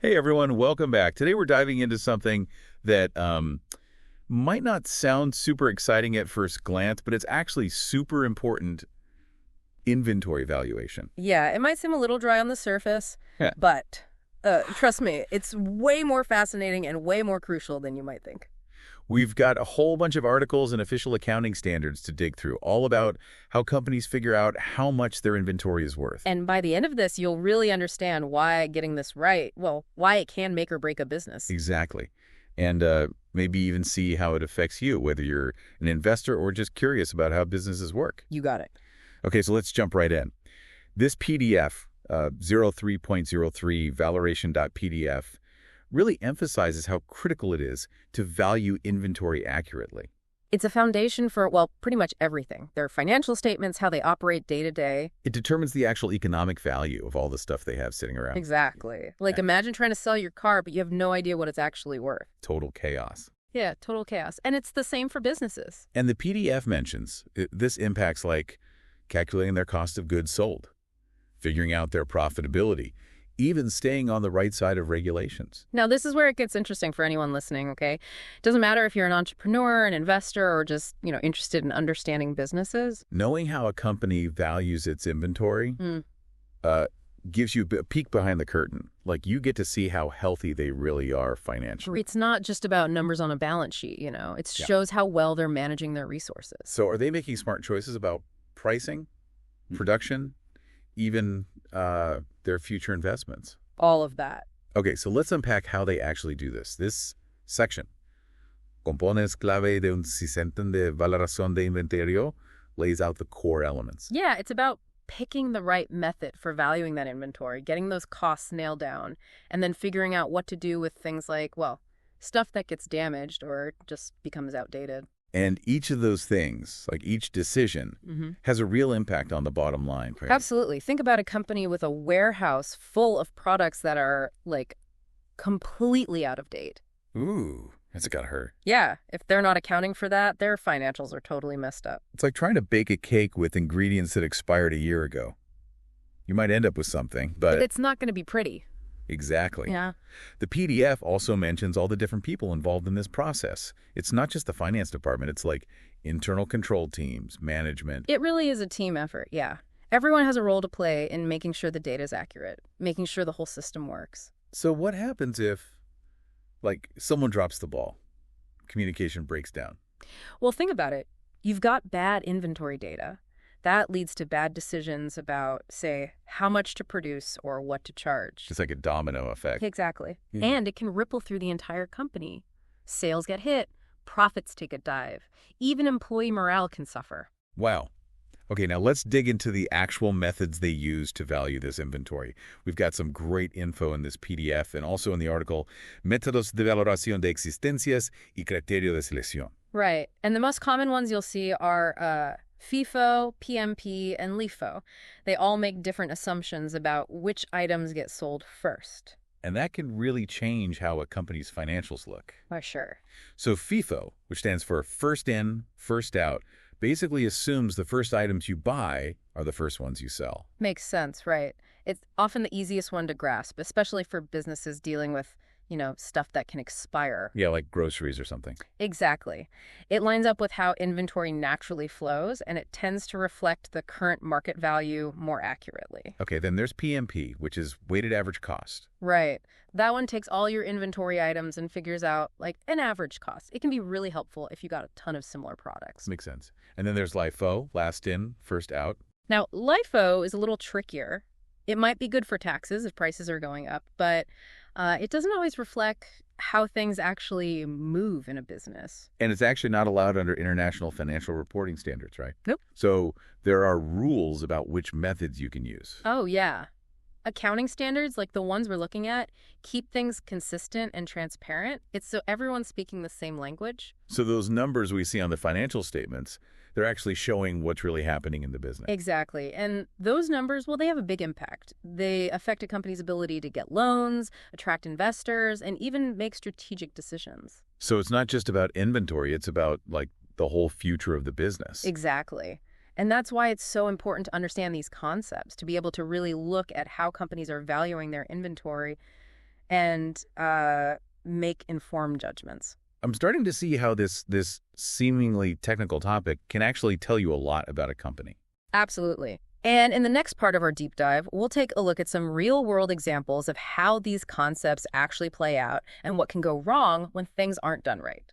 Hey everyone, welcome back. Today we're diving into something that might not sound super exciting at first glance, but it's actually super important: inventory valuation. Yeah, it might seem a little dry on the surface, Yeah. but trust me, it's way more fascinating and way more crucial than you might think. We've got a whole bunch of articles and official accounting standards to dig through, all about how companies figure out how much their inventory is worth. And by the end of this, you'll really understand why getting this right, well, why it can make or break a business. Exactly. And maybe even see how it affects you, whether you're an investor or just curious about how businesses work. You got it. Okay, so let's jump right in. This PDF, 03.03 valuation.pdf, really emphasizes how critical it is to value inventory accurately. It's a foundation for, well, pretty much everything. Their financial statements, how they operate day to day. It determines the actual economic value of all the stuff they have sitting around. Exactly. Like imagine trying to sell your car, but you have no idea what it's actually worth. Total chaos. Yeah, total chaos. And it's the same for businesses. And the PDF mentions this impacts like calculating their cost of goods sold, figuring out their profitability, even staying on the right side of regulations. Now, this is where it gets interesting for anyone listening, okay? It doesn't matter if you're an entrepreneur, an investor, or just, interested in understanding businesses. Knowing how a company values its inventory gives you a peek behind the curtain. Like, you get to see how healthy they really are financially. It's not just about numbers on a balance sheet, It shows how well they're managing their resources. So are they making smart choices about pricing, production, even their future investments? All of that. Okay, so let's unpack how they actually do this. This section, componentes clave de un sistema de valoración de inventario, lays out the core elements. Yeah, it's about picking the right method for valuing that inventory, getting those costs nailed down, and then figuring out what to do with things like, well, stuff that gets damaged or just becomes outdated. And each of those things, like each decision, has a real impact on the bottom line. Right? Absolutely. Think about a company with a warehouse full of products that are, completely out of date. Ooh, that's gotta hurt. Yeah, if they're not accounting for that, their financials are totally messed up. It's like trying to bake a cake with ingredients that expired a year ago. You might end up with something, but it's not going to be pretty. Exactly. Yeah. The PDF also mentions all the different people involved in this process. It's not just the finance department. It's like internal control teams, management. It really is a team effort, yeah. Everyone has a role to play in making sure the data is accurate, making sure the whole system works. So what happens if, someone drops the ball? Communication breaks down. Well, think about it. You've got bad inventory data. That leads to bad decisions about, say, how much to produce or what to charge. It's like a domino effect. Exactly. And it can ripple through the entire company. Sales get hit, profits take a dive. Even employee morale can suffer. Wow. Okay, now let's dig into the actual methods they use to value this inventory. We've got some great info in this PDF and also in the article, Métodos de Valoración de Existencias y Criterio de Selección. Right. And the most common ones you'll see are FIFO, PMP, and LIFO. They all make different assumptions about which items get sold first. And that can really change how a company's financials look. For sure. So FIFO, which stands for first in, first out, basically assumes the first items you buy are the first ones you sell. Makes sense, right. It's often the easiest one to grasp, especially for businesses dealing with stuff that can expire. Yeah, like groceries or something. Exactly. It lines up with how inventory naturally flows, and it tends to reflect the current market value more accurately. Okay, then there's PMP, which is weighted average cost. Right. That one takes all your inventory items and figures out, an average cost. It can be really helpful if you got a ton of similar products. Makes sense. And then there's LIFO, last in, first out. Now, LIFO is a little trickier. It might be good for taxes if prices are going up, but it doesn't always reflect how things actually move in a business. And it's actually not allowed under international financial reporting standards, right? Nope. So there are rules about which methods you can use. Oh, yeah. Accounting standards, like the ones we're looking at, keep things consistent and transparent. It's so everyone's speaking the same language. So those numbers we see on the financial statements, they're actually showing what's really happening in the business. Exactly. And those numbers, well, they have a big impact. They affect a company's ability to get loans, attract investors, and even make strategic decisions. So it's not just about inventory. It's about, the whole future of the business. Exactly. And that's why it's so important to understand these concepts, to be able to really look at how companies are valuing their inventory and make informed judgments. I'm starting to see how this seemingly technical topic can actually tell you a lot about a company. Absolutely. And in the next part of our deep dive, we'll take a look at some real-world examples of how these concepts actually play out and what can go wrong when things aren't done right.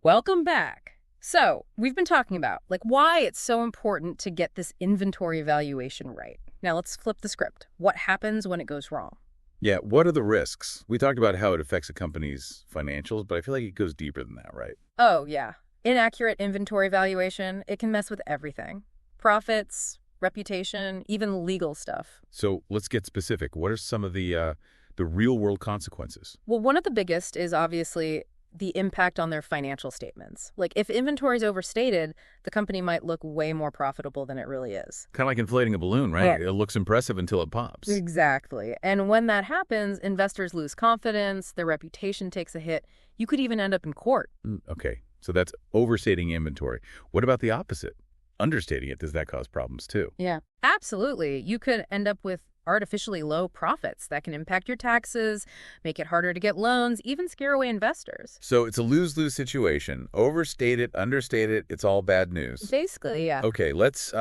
Welcome back. So, we've been talking about why it's so important to get this inventory valuation right. Now let's flip the script. What happens when it goes wrong? Yeah, what are the risks? We talked about how it affects a company's financials, but I feel like it goes deeper than that, right? Oh, yeah. Inaccurate inventory valuation, it can mess with everything. Profits, reputation, even legal stuff. So let's get specific. What are some of the real-world consequences? Well, one of the biggest is obviously the impact on their financial statements. If inventory is overstated, the company might look way more profitable than it really is. Kind of like inflating a balloon, right? Yeah. It looks impressive until it pops. Exactly. And when that happens, investors lose confidence, their reputation takes a hit. You could even end up in court. Okay, so that's overstating inventory. What about the opposite? Understating it, does that cause problems too? Yeah, absolutely. You could end up with artificially low profits that can impact your taxes, make it harder to get loans, even scare away investors. So it's a lose-lose situation. Overstate it, understate it, it's all bad news. Basically, yeah. Okay, let's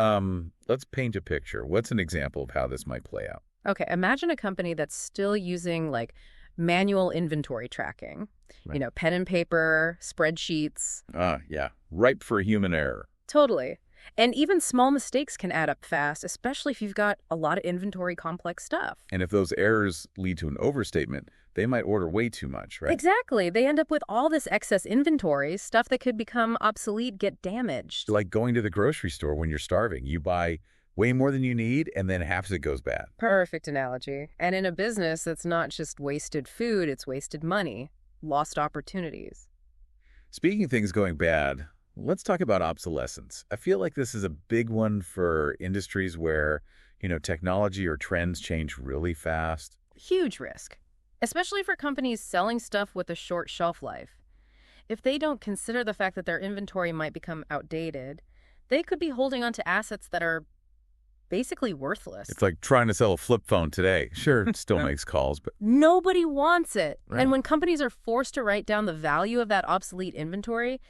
paint a picture. What's an example of how this might play out? Okay, imagine a company that's still using manual inventory tracking. Right. Pen and paper, spreadsheets. Yeah, ripe for human error. Totally. And even small mistakes can add up fast, especially if you've got a lot of inventory complex stuff. And if those errors lead to an overstatement, they might order way too much, right? Exactly. They end up with all this excess inventory, stuff that could become obsolete, get damaged. Like going to the grocery store when you're starving. You buy way more than you need, and then half of it goes bad. Perfect analogy. And in a business, that's not just wasted food, it's wasted money, lost opportunities. Speaking of things going bad, let's talk about obsolescence. I feel like this is a big one for industries where, technology or trends change really fast. Huge risk, especially for companies selling stuff with a short shelf life. If they don't consider the fact that their inventory might become outdated, they could be holding on to assets that are basically worthless. It's like trying to sell a flip phone today. Sure, it still makes calls, but nobody wants it. Right. And when companies are forced to write down the value of that obsolete inventory,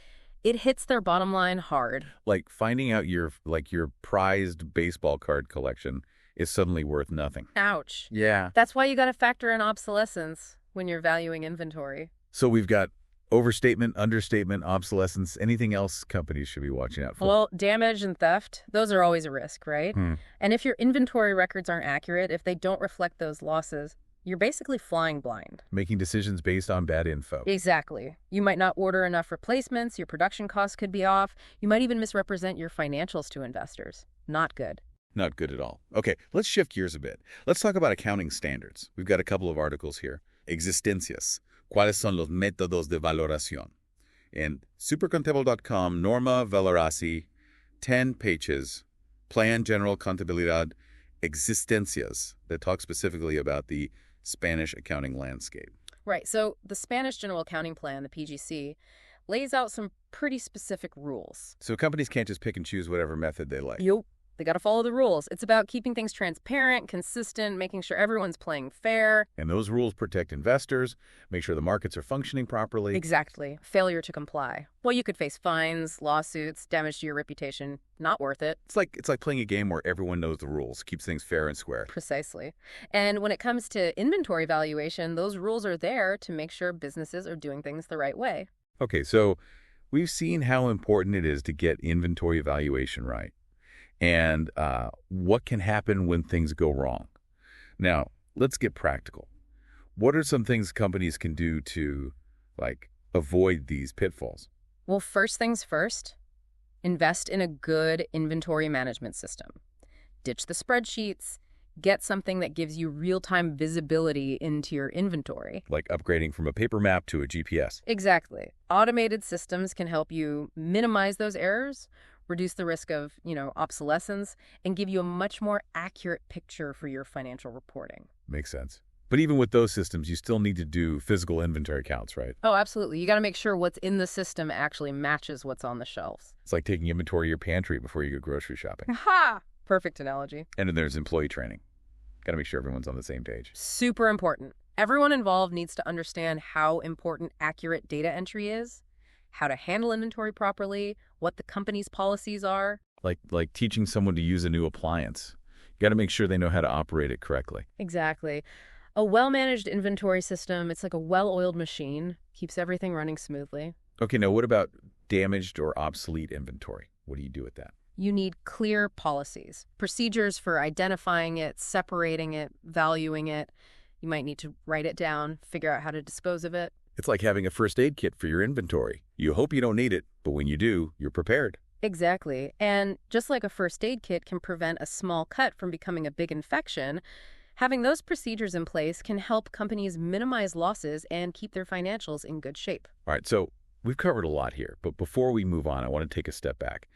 it hits their bottom line hard. like finding out your prized baseball card collection is suddenly worth nothing. Ouch. Yeah. That's why you got to factor in obsolescence when you're valuing inventory. So we've got overstatement, understatement, obsolescence. Anything else companies should be watching out for? Well, damage and theft, those are always a risk, right? And if your inventory records aren't accurate, if they don't reflect those losses, you're basically flying blind. Making decisions based on bad info. Exactly. You might not order enough replacements, your production costs could be off, you might even misrepresent your financials to investors. Not good. Not good at all. Okay, let's shift gears a bit. Let's talk about accounting standards. We've got a couple of articles here. Existencias. ¿Cuáles son los métodos de valoración? In supercontable.com, Norma Valorasi, 10 pages, Plan General Contabilidad, Existencias, that talk specifically about the Spanish accounting landscape. Right. So the Spanish General Accounting Plan, the PGC, lays out some pretty specific rules. So companies can't just pick and choose whatever method they like. Yup. They got to follow the rules. It's about keeping things transparent, consistent, making sure everyone's playing fair. And those rules protect investors, make sure the markets are functioning properly. Exactly. Failure to comply. Well, you could face fines, lawsuits, damage to your reputation. Not worth it. It's like playing a game where everyone knows the rules, keeps things fair and square. Precisely. And when it comes to inventory valuation, those rules are there to make sure businesses are doing things the right way. Okay, so we've seen how important it is to get inventory valuation right. And what can happen when things go wrong. Now, let's get practical. What are some things companies can do to, avoid these pitfalls? Well, first things first, invest in a good inventory management system. Ditch the spreadsheets. Get something that gives you real-time visibility into your inventory. Like upgrading from a paper map to a GPS. Exactly. Automated systems can help you minimize those errors, reduce the risk of, obsolescence, and give you a much more accurate picture for your financial reporting. Makes sense. But even with those systems, you still need to do physical inventory counts, right? Oh, absolutely. You got to make sure what's in the system actually matches what's on the shelves. It's like taking inventory of your pantry before you go grocery shopping. Ha! Perfect analogy. And then there's employee training. Got to make sure everyone's on the same page. Super important. Everyone involved needs to understand how important accurate data entry is, how to handle inventory properly, what the company's policies are. Like teaching someone to use a new appliance. You got to make sure they know how to operate it correctly. Exactly. A well-managed inventory system, it's like a well-oiled machine, keeps everything running smoothly. Okay, now what about damaged or obsolete inventory? What do you do with that? You need clear policies, procedures for identifying it, separating it, valuing it. You might need to write it down, figure out how to dispose of it. It's like having a first aid kit for your inventory. You hope you don't need it, but when you do, you're prepared. Exactly. And just like a first aid kit can prevent a small cut from becoming a big infection, having those procedures in place can help companies minimize losses and keep their financials in good shape. All right, so we've covered a lot here, but before we move on, I want to take a step back.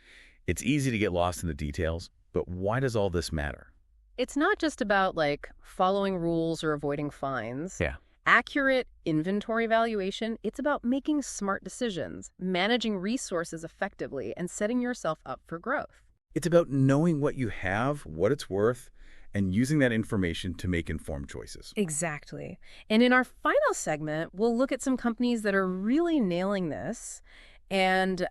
It's easy to get lost in the details, but why does all this matter? It's not just about like following rules or avoiding fines. Yeah. Accurate inventory valuation, it's about making smart decisions, managing resources effectively, and setting yourself up for growth. It's about knowing what you have, what it's worth, and using that information to make informed choices. Exactly. And in our final segment, we'll look at some companies that are really nailing this and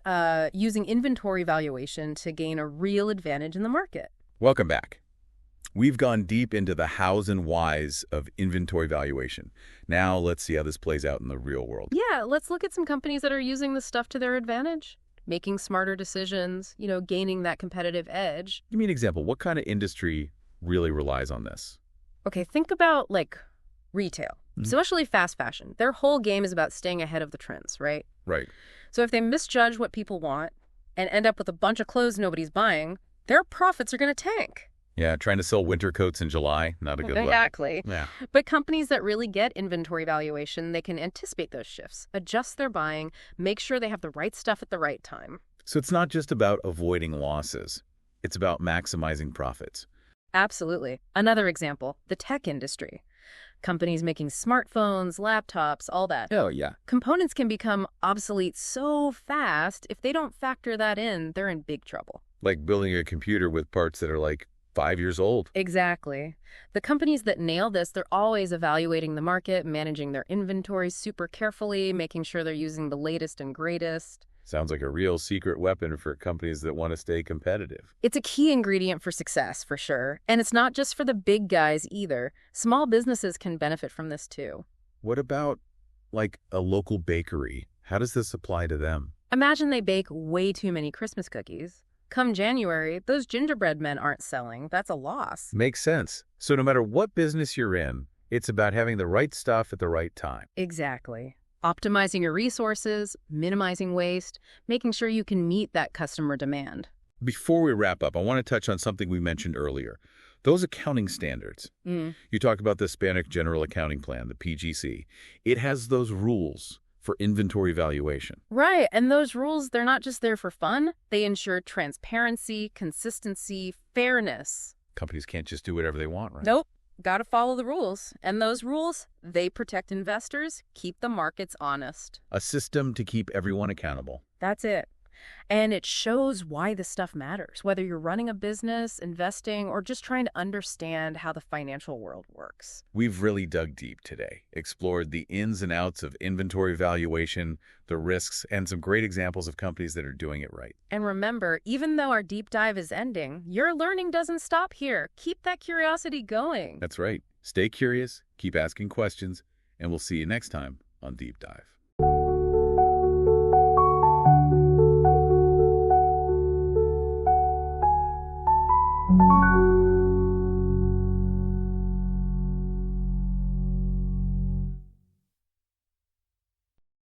using inventory valuation to gain a real advantage in the market. Welcome back. We've gone deep into the hows and whys of inventory valuation. Now let's see how this plays out in the real world. Yeah, let's look at some companies that are using this stuff to their advantage, making smarter decisions, gaining that competitive edge. Give me an example. What kind of industry really relies on this? Okay, think about like retail, especially fast fashion. Their whole game is about staying ahead of the trends, right? Right. So if they misjudge what people want and end up with a bunch of clothes nobody's buying, their profits are going to tank. Yeah, trying to sell winter coats in July, not a good look. Exactly. Yeah. But companies that really get inventory valuation, they can anticipate those shifts, adjust their buying, make sure they have the right stuff at the right time. So it's not just about avoiding losses. It's about maximizing profits. Absolutely. Another example, the tech industry. Companies making smartphones, laptops, all that. Oh, yeah. Components can become obsolete so fast, if they don't factor that in, they're in big trouble. Like building a computer with parts that are like 5 years old. Exactly. The companies that nail this, they're always evaluating the market, managing their inventory super carefully, making sure they're using the latest and greatest. Sounds like a real secret weapon for companies that want to stay competitive. It's a key ingredient for success, for sure. And it's not just for the big guys either. Small businesses can benefit from this too. What about, like, a local bakery? How does this apply to them? Imagine they bake way too many Christmas cookies. Come January, those gingerbread men aren't selling. That's a loss. Makes sense. So no matter what business you're in, it's about having the right stuff at the right time. Exactly. Optimizing your resources, minimizing waste, making sure you can meet that customer demand. Before we wrap up, I want to touch on something we mentioned earlier. Those accounting standards. You talked about the Hispanic General Accounting Plan, the PGC. It has those rules for inventory valuation. Right, and those rules, they're not just there for fun. They ensure transparency, consistency, fairness. Companies can't just do whatever they want, right? Nope, gotta follow the rules. And those rules, they protect investors, keep the markets honest. A system to keep everyone accountable. That's it. And it shows why this stuff matters, whether you're running a business, investing, or just trying to understand how the financial world works. We've really dug deep today, explored the ins and outs of inventory valuation, the risks, and some great examples of companies that are doing it right. And remember, even though our deep dive is ending, your learning doesn't stop here. Keep that curiosity going. That's right. Stay curious, keep asking questions, and we'll see you next time on Deep Dive.